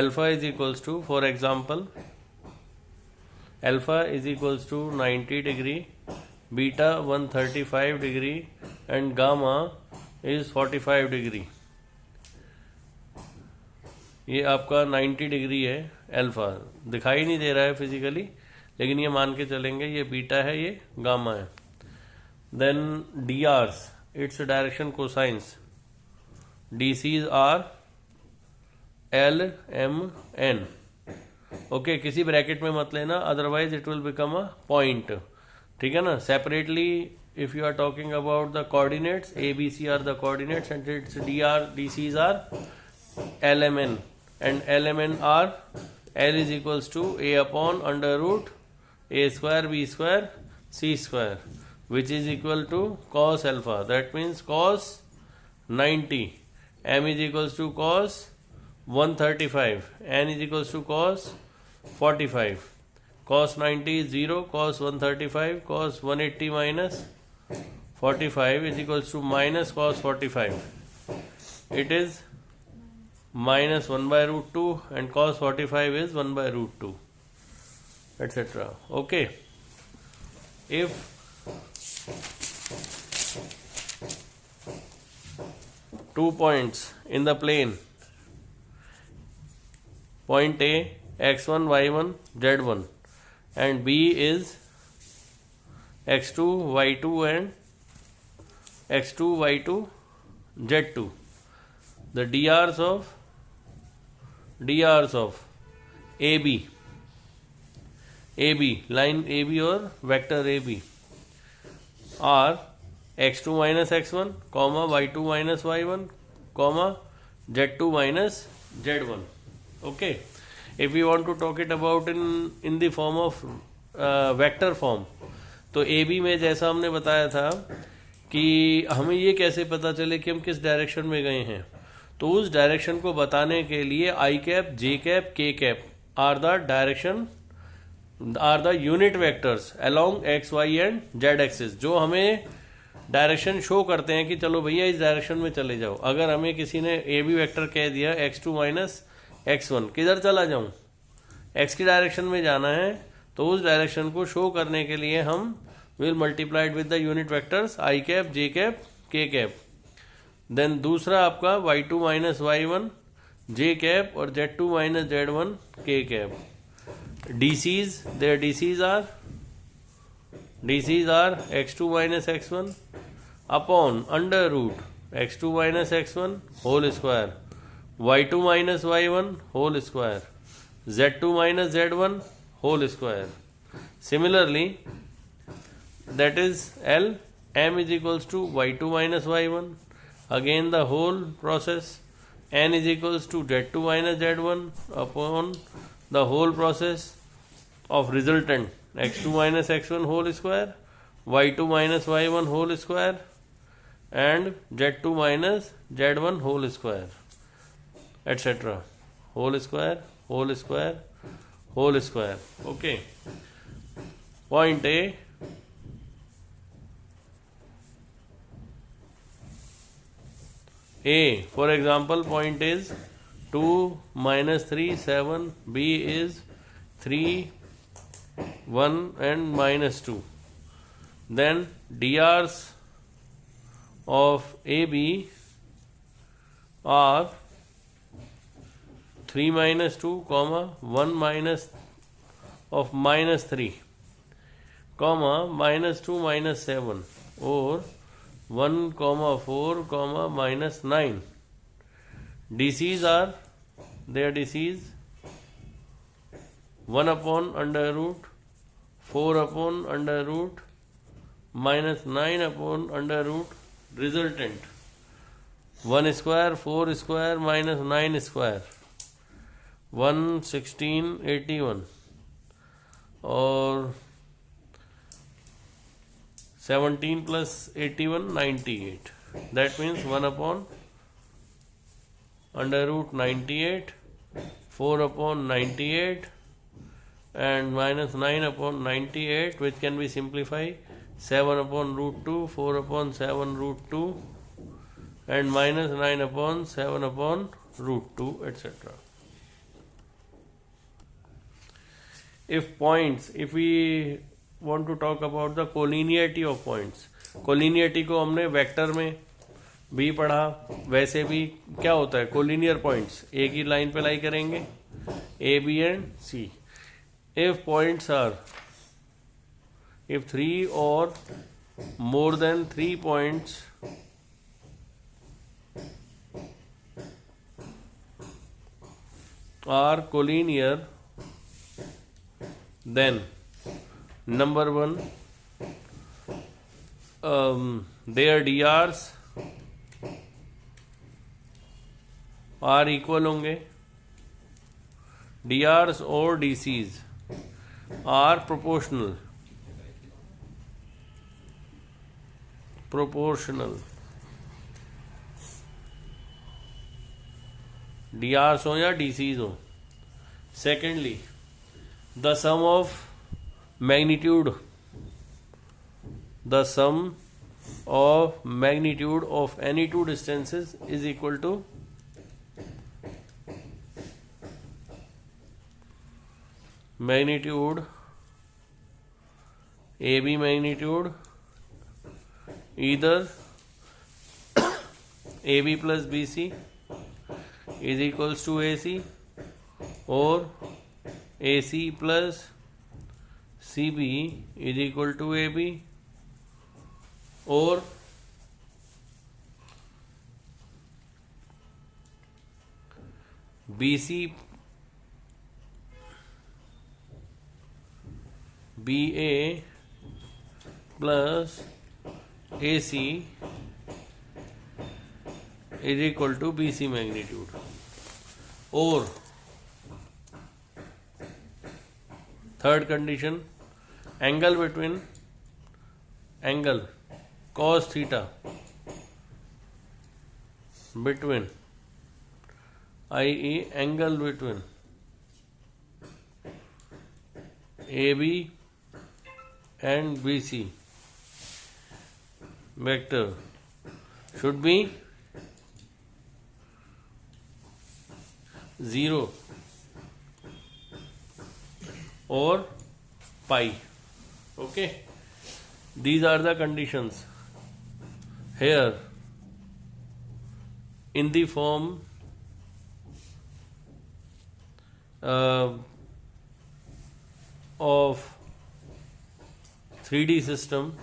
alpha is equals to, for example, alpha is equals to 90 degree, beta 135 degree and gamma is 45 degree. ये आपका 90 degree है alpha, दिखाई नहीं दे रहा है फिजिकली, लेकिन ये मान के चलेंगे ये बीटा है, ये गामा है. Then D R's, its direction cosines. D C's are L M N. Okay, किसी ब्रैकेट में मत लेना, otherwise it will become a point. ठीक है ना. Separately if you are talking about the coordinates, A B C are the coordinates and its D R D C's are L M N and LMN are L is equals to A upon under root A square B square C square, which is equal to cos alpha. That means cos 90. M is equals to cos 135. N is equals to cos 45. Cos 90 is 0. Cos 135. Cos 180 minus 45 is equals to minus cos 45. It is minus 1 by root 2 and cos 45 is 1 by root 2, etc. Okay. If two points in the plane, point A x1 y1 z1 and B is x2 y2 and x2 y2 z2, the DRs of AB, line AB और vector AB are x2 minus x1, comma y2 minus y1, comma z2 minus z1. Okay. If we want to talk it about in the form of vector form, तो AB में जैसा हमने बताया था कि हमें ये कैसे पता चले कि हम किस डायरेक्शन में गए हैं, तो उस डायरेक्शन को बताने के लिए I cap, J cap, K cap are the direction, are the unit vectors along X Y and Z axis, जो हमें डायरेक्शन शो करते हैं कि चलो भैया इस डायरेक्शन में चले जाओ. अगर हमें किसी ने ए बी वेक्टर कह दिया x2 माइनस x1, किधर चला जाऊं, x की डायरेक्शन में जाना है, तो उस डायरेक्शन को शो करने के लिए हम will multiplied with the unit vectors I cap, J cap, K cap. Then दूसरा आपका y2 माइनस y1 जे कैप और z2 माइनस z1 के cap. DCs, their DCs are x2 minus x1 upon under root x2 minus x1 whole square, y2 minus y1 whole square, z2 minus z1 whole square. Similarly, that is L, M is equals to y2 minus y1, again the whole process. N is equals to z2 minus z1 upon the whole process of resultant x2 minus x1 whole square, y2 minus y1 whole square and z2 minus z1 whole square, etc. Whole square, whole square, whole square. Okay. Point A, for example, point is 2 minus 3 7, B is 3 1 and minus 2. Then DRs of AB are 3 minus 2 comma 1 minus of minus 3 comma minus 2 minus 7 or 1 comma 4 comma minus 9. DCs are, their DCs 1 upon under root 4 upon under root minus 9 upon under root resultant 1 square 4 square minus 9 square 1 16 81 or 17 plus 81 98. That means 1 upon under root 98, 4 upon 98 and minus 9 upon 98, which can be simplified 7 upon root 2, 4 upon 7 root 2 and minus 9 upon 7 upon root 2, etc. if we want to talk about the collinearity of points, collinearity को हमने vector में भी पढ़ा, वैसे भी क्या होता है कोलिनियर पॉइंट्स एक ही लाइन पे लाई करेंगे A B and C. If points are, if 3 or more than 3 points are collinear, then number 1, their DRs are equal होंगे, DRs और DCs are proportional. DRs हो या DCs हो. Secondly, the sum of magnitude of any two distances is equal to magnitude AB magnitude either AB plus BC is equals to AC or AC plus CB is equal to AB or BC BA plus AC is equal to BC magnitude, or third condition, angle cos theta between, i.e. angle between AB and BC vector should be 0 or pi. Okay, these are the conditions here in the form of 3D system.